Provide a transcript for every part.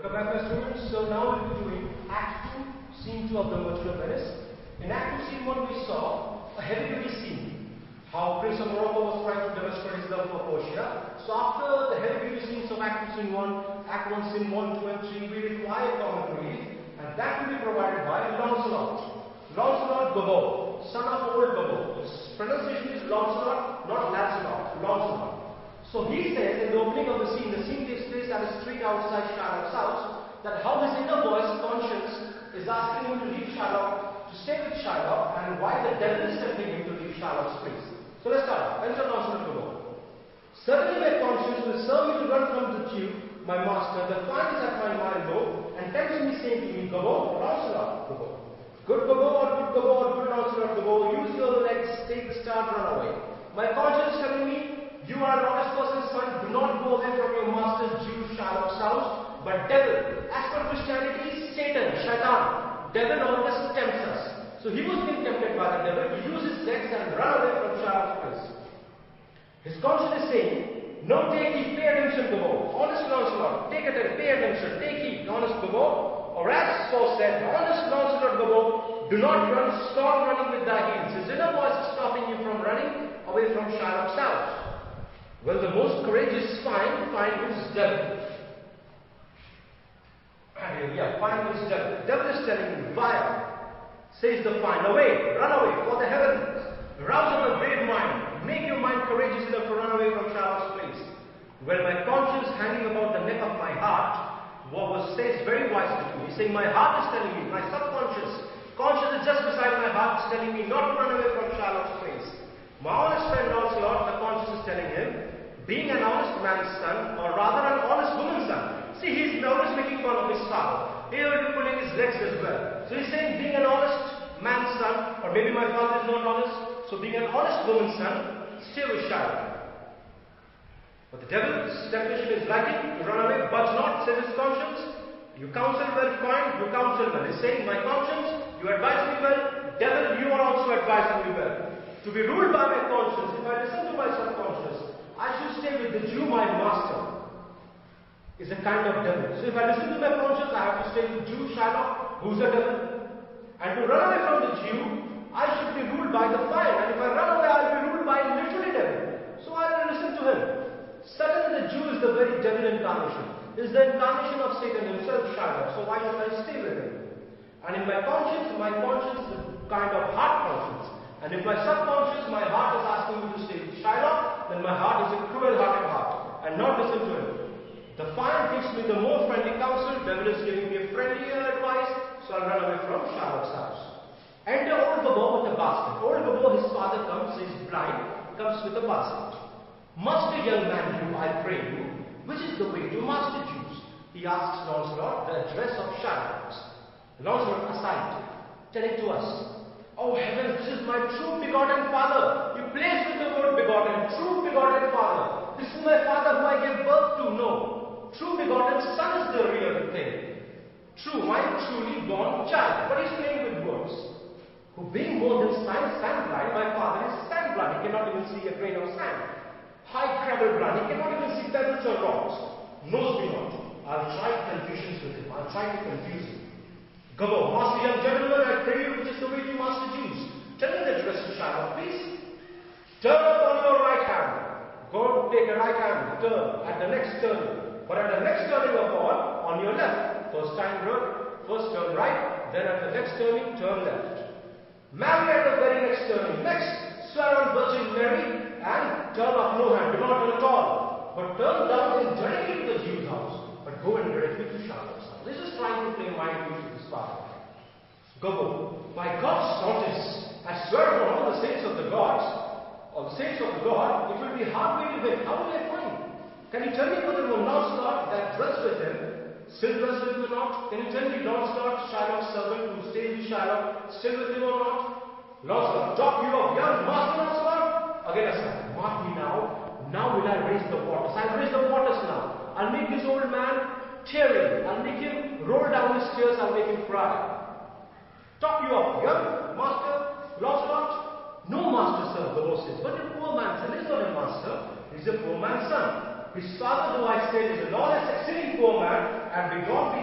Welcome back, my students. So now we'll be doing Act 2, Scene 2 of the Merchant of Venice. In Act 2, Scene 1, we saw a heavy-duty scene. How Prince of Morocco was trying to demonstrate his love for Portia. So after the heavy-duty scenes of Act 2, Scene 1, Act 1, Scene 1, 2 and 3, we require comic relief, and that will be provided by Lancelot. Lancelot Gobbo, son of old Gobbo. His pronunciation is Lancelot, not Lancelot. Lancelot. So he says in the opening of the scene takes place at a street outside Shylock's house, that how his inner voice, conscience, is asking him to leave Shylock, to stay with Shylock, and why the devil is tempting him to leave Shylock's place. So let's start. Enter Lancelot Gobbo. Certainly my conscience will serve me to run from the Jew, my master, the fine is at my mind low, and tempts me saying to me, Gobbo, Lancelot Gobbo. Good Gobbo or good Lancelot Gobbo, use your legs, take the start, run away. My conscience is telling me, you are an honest person's son, do not go away from your master's Jew Shylock's house, but devil, as per Christianity, Satan, Shaitan, devil always tempts us. So he was being tempted by the devil to use his legs and run away from Shylock's place. His conscience is saying, no, take heed, pay attention, Gobbo. Honest Lancelot, take attention, pay attention, take heed, honest Gobbo. Or as so said, honest Lancelot Gobbo, do not run, stop running with thy heels. His inner voice is stopping you from running away from Shylock's house. Well, the most courageous find his devil. Find his devil. Devil is telling him, vile, says the find, away, run away, for the heavens. Rouse up a brave mind, make your mind courageous enough to run away from Shylock's place. Well, my conscience hanging about the neck of my heart, says very wisely to me. He's saying, my heart is telling me, my subconscious, conscience is just beside my heart, is telling me not to run away from Shylock's place. My honest friend Lancelot, the conscience is telling him, being an honest man's son, or rather an honest woman's son. See, he's always making fun of his father. He will be pulling his legs as well. So he's saying, being an honest man's son, or maybe my father is not honest, so being an honest woman's son, stay with Shylock. But the devil's temptation is lacking to run away, but not, says his conscience. You counsel well, fine, you counsel well. He's saying, my conscience, you advise me well, devil, you are also advising me well. To be ruled by my conscience, if I listen to my subconscious, I should stay with the Jew, my master, is a kind of devil. So if I listen to my conscience, I have to stay with Jew, Shylock, who's a devil. And to run away from the Jew, I should be ruled by the fire. And if I run away, I will be ruled by a literally devil. So I will listen to him. Suddenly the Jew is the very devil incarnation. Is the incarnation of Satan himself, Shylock. So why should I stay with him? And in my conscience is a kind of heart conscience. And if my subconscious, my heart is asking me to stay with Shylock, then my heart is a cruel-hearted heart, and not listen to him. The fire gives me the more friendly counsel, devil is giving me a friendlier advice, so I'll run away from Shylock's house. Enter old Gobbo with a basket. Old Gobbo, his father comes, he's blind, comes with a basket. Master young man, you, I pray you, which is the way to master Jews? He asks Lancelot the address of Shylock's. Lancelot aside, telling to us, oh heavens, this is my true begotten father. You place with the word begotten, true begotten father. This is my father who I gave birth to. No. True begotten son is the real thing. True, my truly born child. But he's playing with words. Who being more than sand blind, my father is sand blind. He cannot even see a grain of sand. High gravel blind, he cannot even see pebbles or rocks. Knows me not. I'll try confusions with him. I'll try to confuse him. Gobbo, master young gentleman, I pray you, which is the way to master Jews. Tell me the address to Shylock, please. Turn upon your right hand. Go take a right hand, turn at the next turning. But at the next turning upon, on your left. First time road, first turn right, then at the next turning, turn left. Marry at the very next turning. Next, swear on Virgin Mary, and turn up no hand, do not turn at all. But turn down in directly to the Jew's house, but go in directly to Shylock's house. This is trying to play mind games with his father. Gobbo, by God's notice, I swear upon all the saints of the gods, or the saints of the God, it will be hard way to win. How will I find? Can you tell me whether Lancelot that dwells with him, still dwells with him or not? Can you tell me Lancelot, Shylock's servant who stays with Shylock, still with him or not? Lancelot, talk you of young master Lancelot? Again I said, mark me now. Now will I raise the waters. I'll raise the waters now. I'll make this old man tearing. I'll make him roll down his tears. I'll make him cry. Talk you of young master Lancelot? No master, sir, Gobbo says. But the poor man's son is not a master. He's a poor man's son. His father, though I say, is a lawless, exceeding poor man, and begot me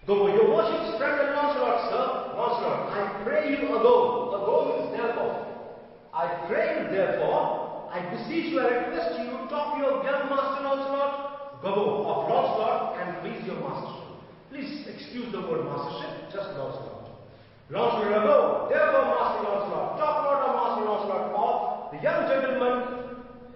Go, your worship's friend and Lancelot, sir. Lancelot, I pray you ago. Ago means therefore. I pray you therefore, I beseech you, I request you, talk to your young master Lancelot, go of Lancelot, and please your mastership. Please excuse the word mastership, just Lancelot. Lancelot, go, therefore master Lancelot, talk not of master Lancelot, of the young gentleman,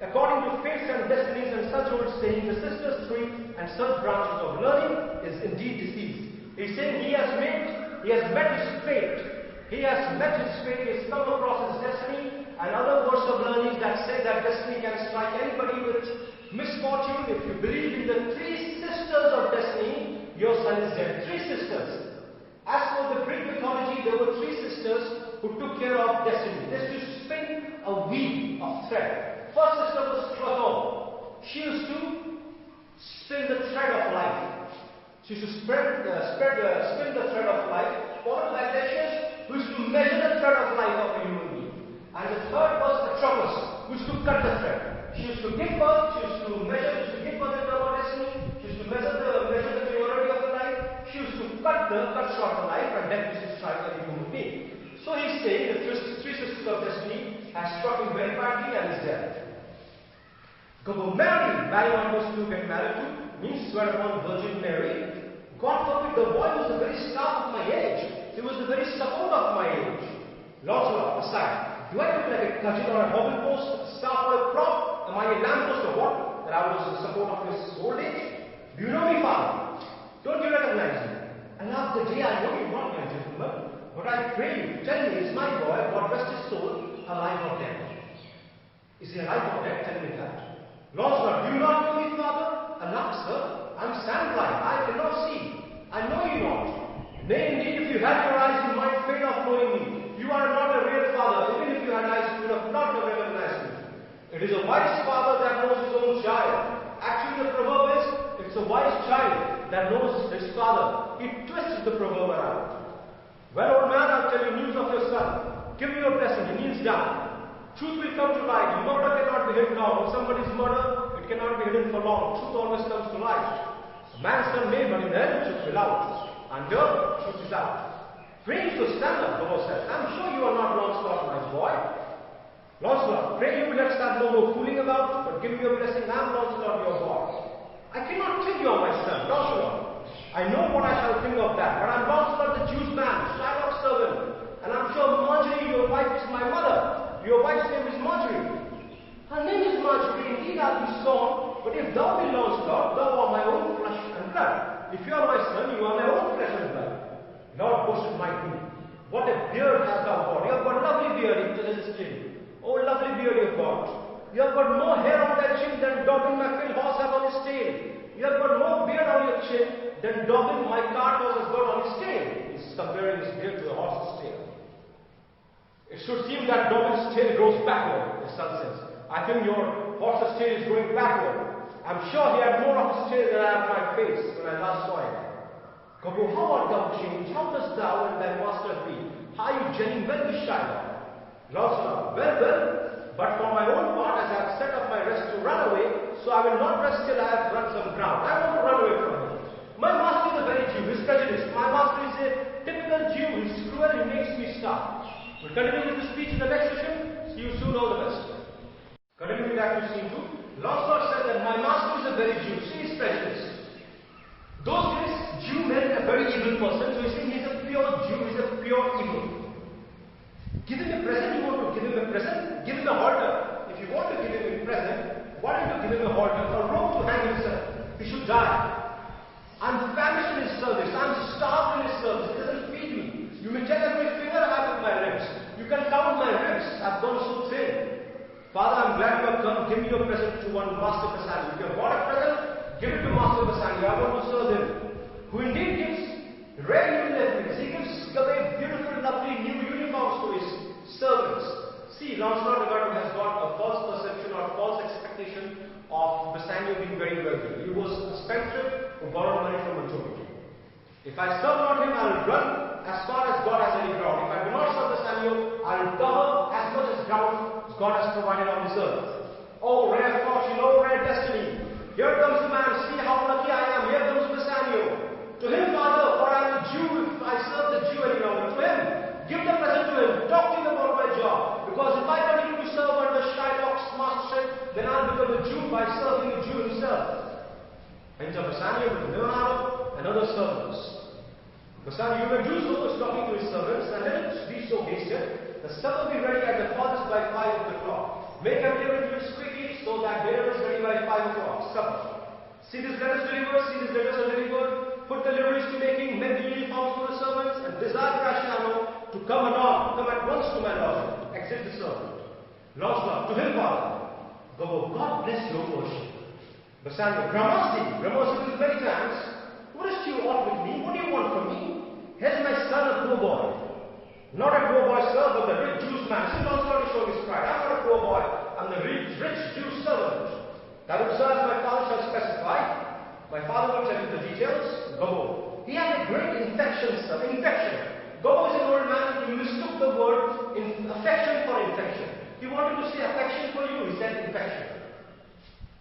according to fates and destinies and such old saying, the sister's tree and such branches of learning is indeed deceased. He's saying he has met his fate. He has met his fate, he has come across his destiny, and other words of learning that say that destiny can strike anybody with misfortune. If you believe in the three sisters of destiny, your son is dead. Three sisters. As for the Greek mythology, there were three sisters who took care of destiny. They used to spin a wheel of thread. First sister was Clotho. She used to spin the thread of life. She used to spin the thread of life. Followed by Theseus, who used to measure the thread of life of a human being. And the third was Atropos, who used to cut the thread. She used to give birth, she used to measure, she used to give birth in our destiny, she used to measure the priority of the life, she used to cut short the life, and death used to strike a human being. So he's saying the three sisters of destiny has struck him very badly and is dead. Go marry not was to get married to, means swear upon Virgin Mary. God forbid, the boy was the very staff of my age. He was the very support of my age. Lancelot, aside. Do I look like a cudgel or a hobble post, a staff or a prop? Am I a lamppost or what? That I was the support of his old age? Do you know me, Father? Don't you recognize me? And after the day, I know you not, my gentleman. But I pray you, tell me, is my boy, God rest his soul, alive or dead? Is he alive or dead? Tell me that. Lancelot, do you not know me, Father? Alas, sir, I'm sand-blind. I cannot see. I know you not. Nay, indeed, if you had your eyes, you might fail of knowing me. You are not a real father. Even if you had eyes, you would have not have recognized me. It is a wise father that knows his own child. Actually, the proverb is, it's a wise child that knows his father. He twists the proverb around. Well, old man, I'll tell you news of your son. Give me your blessing. He kneels down. Truth will come to light. Murder cannot be hidden down. If somebody's murder, it cannot be hidden for long. Truth always comes to light. A man's son may, but in the end, truth will out. And here, truth is out. Pray you to stand up, the Lord said. I'm sure you are not Lancelot, my boy. Lancelot, pray you, let's have no more fooling about, but give me your blessing. I'm Lancelot, your boy. I cannot think you are my son, Lancelot. I know what I shall think of that, but I'm Lancelot, the Jew's man, Shylock's servant. And I'm sure Marjorie, your wife, is my mother. Your wife's name is Marjorie. Her name is Marjorie, indeed I'll be sworn, but if thou be Lancelot, thou art my own flesh and blood. If you are my son, you are my own flesh and blood. Lord boasted my me. What a beard hast thou got. You have got lovely beard into his chin. Oh, lovely beard you have got. You have got more hair on that chin than Dobbin my field horse has on his tail. You have got more beard on your chin than Dobbin my cart horse has got on his tail. He's comparing his beard to a horse's tail. It should seem that Dobbin's tail grows backward, the son says. I think your horse's tail is going backward. I'm sure he had more of his tail than I have my face when I last saw him. Gobbo, how art thou changed? How dost thou and thy master be? How are you gelling well with Shylock? Lancelot, well, but for my own part, as I have set up my rest to run away, so I will not rest till I have run some ground. I want to run away from him. My master is a very Jew, he's prejudiced. My master is a typical Jew, he's cruel, he makes me starve. We'll continue with the speech in the next session. See you soon, all the best. Continuing back to scene 2, Lancelot said that my master is a very Jew, see he's prejudiced. Those days, Jew meant a very evil person, so he's saying he's a pure Jew, he's a pure evil. Give him a present, you want to give him a present? Give him a halter. If you want to give him a present, why don't you give him a halter? A rope to hang himself. He should die. I'm famished in his service, I'm starved in his service, he doesn't feed me. You may tell every finger I have in my ribs. You can count my ribs, I've gone so thin. Father, I'm glad you have come, give me your present to one Master Bassanio. If you have got a present, give it to Master Bassanio, I want to serve him. Who indeed gives rare new liveries. He gives away beautiful, lovely new uniforms to his servants. See, Lancelot has got a false perception or false expectation of Bassanio being very wealthy. He was a spendthrift who borrowed money from Antonio. If I serve not him, I will run as far as God has any ground. If I do not serve Bassanio, I will cover as much as ground as God has provided on this earth. Oh, rare fortune, oh, rare destiny. Here comes the man, see how lucky I am. Here comes Bassanio. To him, Father, for I am by serving a Jew himself. Enter Bassanio with Leonardo and other servants. Bassanio, you may do so, was talking to his servants, and let it be so hasted. The supper be ready at the farthest by 5 o'clock. Make arrangements quickly so that dinner is ready by 5 o'clock. Supper. See these letters delivered, see these letters are delivered. Put the deliveries to making, make the uniforms for the servants, and desire Gratiano to come at once to my lodging. Exit the servant. Lancelot, to him, Father. Go, God bless your worship. Bassanio, Gramercy with many thanks. What is you ought with me? What do you want from me? Here's my son, a poor boy. Not a poor boy, sir, but the rich Jew's man. See, Lancelot is showing his pride. I'm not a poor boy. I'm the rich Jew's servant. That will serve as my father shall specify. My father will tell you the details. Go. He had a great infection, sir. Infection. Go is an old man. He mistook the word affection for infection. He wanted to say affection for you. He said infection.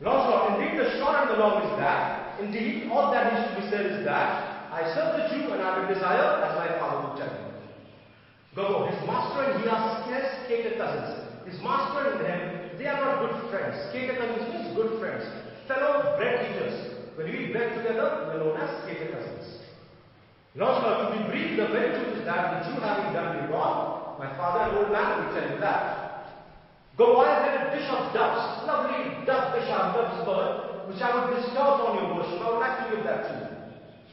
Lancelot, indeed the short and the long is that. Indeed, all that needs to be said is that I serve the Jew and I will desire as my father would tell me. Go. His master and he are scarce cater cousins. His master and him, they are not good friends. Cater cousins means good friends. Fellow bread eaters. When we eat bread together, we are known as cater cousins. Lancelot, to be brief, the very truth is that the Jew having done me wrong, my father, an old man, will tell you that. Go, I have made a dish of doves, lovely dove dish, dove's bird, which I would bestow upon your worship. I would like to give that to you.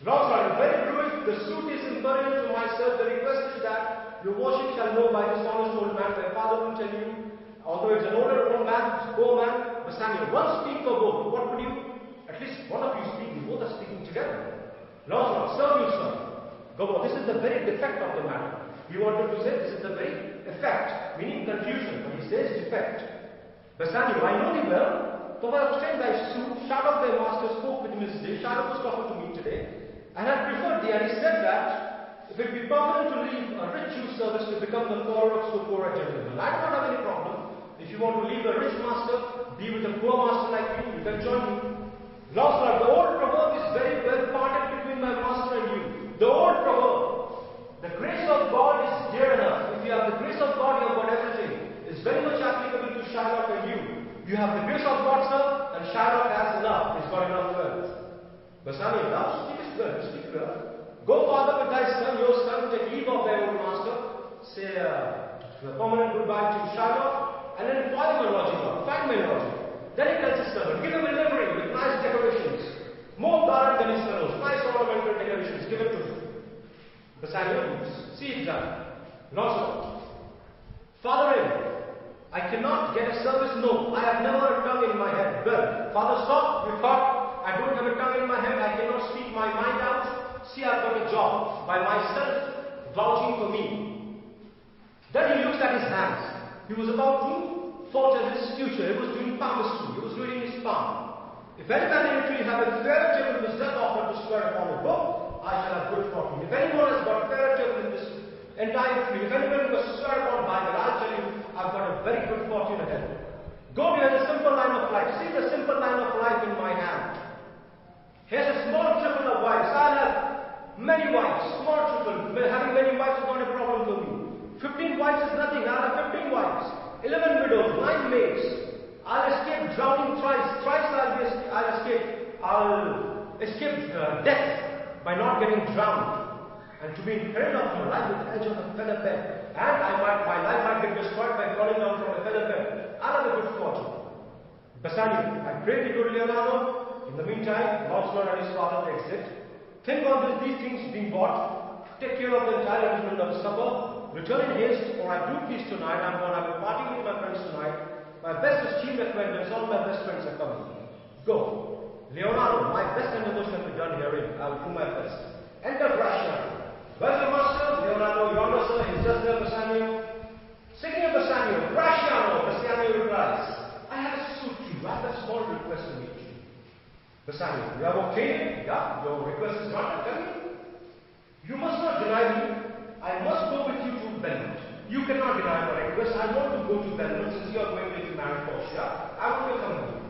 Lancelot, very truth, the suit is imperial to myself. The request is that your worship shall know by this honest old man. My father will tell you, although it's an older old man, go man, Bassanio, one speak for both. What would you? At least one of you speak, you both are speaking together. Lancelot, serve you, sir. Go, this is the very defect of the matter. He wanted to say this is the very effect, meaning confusion, but he says defect. Bassanio, I know thee well, though I obtained thy suit, Shylock thy master spoke with him this day. Shylock was talking to me today, and I preferred thee, and he said that if it be permanent to leave a rich Jew service to become the follower of so poor a gentleman. I do not have any problem. If you want to leave a rich master, be with a poor master like me, you can join me. Lancelot, the old proverb is very well parted between my master and you. The old proverb. The grace of God is dear enough. If you have the grace of God, you have got everything. It's very much applicable to Shylock and you. You have the grace of God, sir, and Shylock has enough. He's got enough wealth. Bassanio, thou speakest well, speak well. Go, father, with thy son, your son, take leave of thy old master. Say a permanent goodbye to Shylock, and then find my lodging out. Find my lodging. Then he tells his servant, give him a livery with nice decorations. More garland than his fellows. Nice ornamental decorations. Give it to him. Bassanio leaves. See it done. Lancelot. Father in, I cannot get a service. No, I have never a tongue in my head. Well, Father, stop. You thought I don't have a tongue in my head. I cannot speak my mind out. See, I've got a job by myself vouching for me. Then he looks at his hands. He was about to foretell his future. He was doing palmistry. He was reading his palm. If any man in between have a fair table with death offered to swear upon a book, I shall have good fortune. If anyone has got a fair table in this entire tree, if anyone was swear upon Bible, I'll tell you, I've got a very good fortune ahead. Go behind the simple line of life. See the simple line of life in my hand. Here's a small trickle of wives. I'll have many wives. Small trickle. Having many wives is not a problem for me. 15 wives is nothing. I'll have 15 wives. 11 widows. 9 maids. I'll escape drowning thrice. Thrice I'll escape death by not getting drowned. And to be in peril of my life with the edge of a feather bed. And my life might get destroyed by falling down from a feather bed. I'll have a good fortune. Bassanio, I pray thee, good Leonardo. In the meantime, Lancelot and his father exit. Think on these things being bought. Take care of the entire arrangement of the supper. Return in haste, for I do feast tonight. I'm going to have a party with my friends tonight. My best esteemed acquaintance, all my best friends are coming. Go. Leonardo, my best endeavors shall be done herein. I will do my best. Enter Gratiano. Where's your master? Leonardo, yonder, sir. He's just there, Bassanio. Signor Bassanio, Gratiano. Bassanio replies, I have a suit to you. I have a small request to make. Bassanio, you have obtained it? Yeah, your request is granted. Tell me. You must not deny me. I must go with you to Belmont. You cannot deny my request. I want to go to Belmont since you are going to marry Portia. I want to come with you.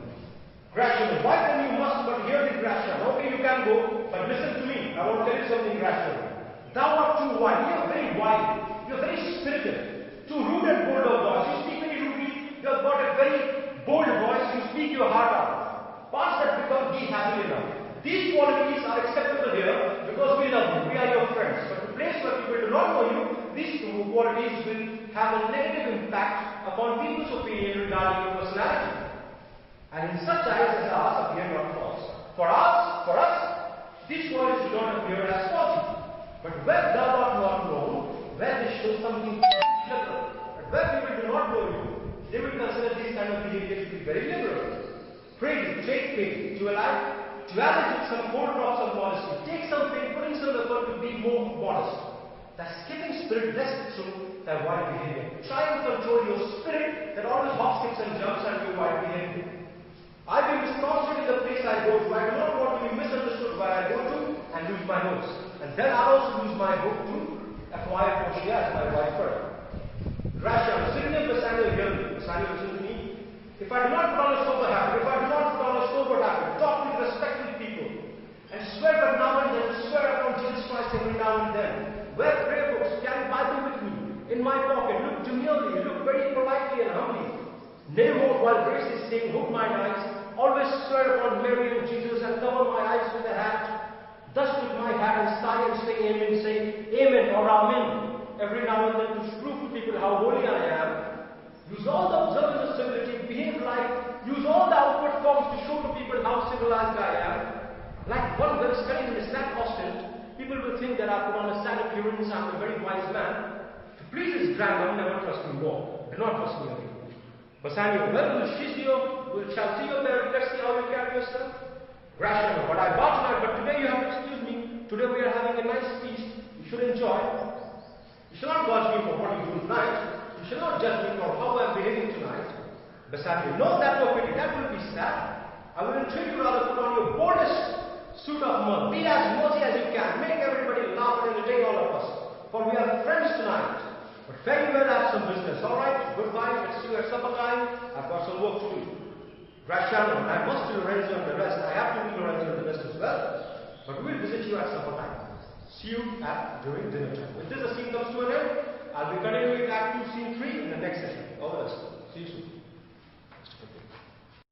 Gratiano, why then you must but hear the Gratiano? Okay, you can go, but listen to me. I want to tell you something, Gratiano. Thou art too wild. You are very wild. You are very spirited. Too rude and bold of voice. You speak very rudely. You have got a very bold voice. You speak your heart out. Parts that become be happily enough. These qualities are acceptable here because we love you, we are your friends. But the place where people do not know you, these qualities will have a negative impact upon people's opinion regarding your personality. And in such eyes as ours appear not false. For us, these qualities do not appear as faulty. But where thou art not known, where they show something liberal. But where people do not know you, they will consider these kind of behavior to be very liberal. Pray, take pain to alive. To add it with some cold drops of modesty. Take some pain, put in some effort to be more modest. Thy skipping spirit rests through thy wild behavior. Try and control your spirit that always hops, skips and jumps and your wild behavior. I will be constant in the place I go to. I do not want to be misunderstood where I go to and lose my nose. And then I also lose my hope to acquire Portia as my wife further. Gratian, sitting in Bassanio here, Bassanio, listen to me. If I do not put on a sober habit, if I do not put on a sober habit, talk with respectful people, and swear but now and then, swear upon Jesus Christ every now and then, wear prayer books, carry Bible with me, in my pocket, look demurely, look very politely and humbly. Nay more, while grace is saying, hook mine eyes, always swear upon Mary and Jesus and cover my eyes with a hat. Thus with my hat and sigh and say Amen or Amen every now and then to prove to people how holy I am. Use all the observance of civility, use all the outward forms to show to people how civilized I am. Like one who is studying in a sad costume, people will think that I put on a sad appearance, I'm a very wise man. To please his grandmother, never trust me more. Do not trust me again. Bassanio, well, shall see your parents, let's see how you carry yourself. Gratian, but I bought tonight, but today you have to excuse me. Today we are having a nice feast. You should enjoy. You shall not judge me for what you do tonight. You shall not judge me for how I am behaving tonight. Bassanio, no, that no pity, that will be sad. I will entreat you rather put on your boldest suit of mirth. Be as mercy as you can. Make everybody laugh and entertain all of us. For we are friends tonight. But very well, I have some business. Alright, goodbye, let's see you at supper time. I've got some work to do. Gratiano, I must be Lorenzo and the rest. I have to be Lorenzo and the rest as well. But we'll visit you at supper time. See you during dinner time. With this, the scene comes to an end. I'll be continuing Act 2, Scene 3 in the next session. All the best. See you soon.